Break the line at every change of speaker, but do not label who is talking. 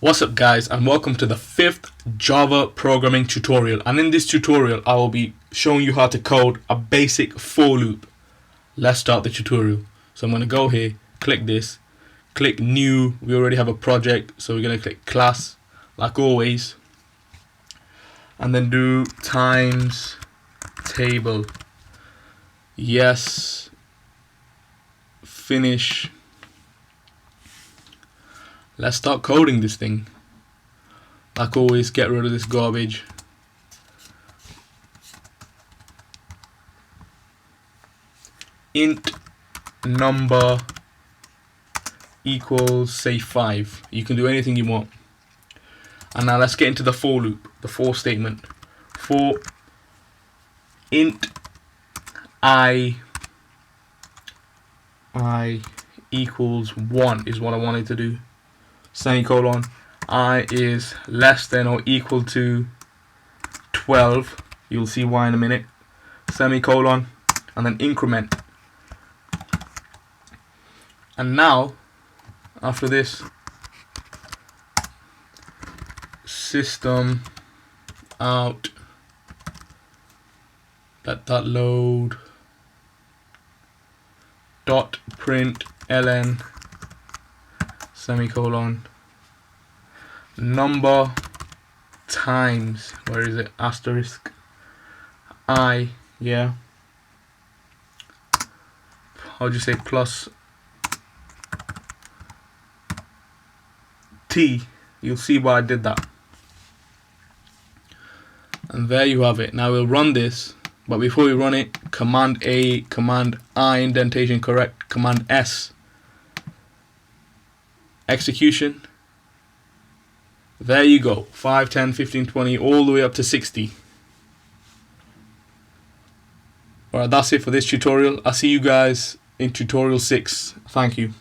What's up guys, and welcome to the 5th Java programming tutorial. And in this tutorial I will be showing you how to code a basic for loop. Let's start the tutorial. So I'm going to go here, click this, click new. We already have a project, so we're going to click class like always, and then do times table. Yes, finish. Let's start coding this thing. Like always, get rid of this garbage. Int number equals, say, 5. You can do anything you want. And now let's get into the for loop, the for statement. For int I equals 1 is what I wanted to do. Semicolon, I is less than or equal to 12. You'll see why in a minute. Semicolon, and then increment. And now, after this, system out, let that load, dot print ln, semicolon, number times, where is it, asterisk, I, yeah, how would you say, plus t. You'll see why I did that. And there you have it. Now we'll run this, but before we run it, Command A, Command I, indentation correct, Command S, execution. There you go, 5, 10, 15, 20, all the way up to 60. Alright, that's it for this tutorial. I'll see you guys in tutorial 6. Thank you.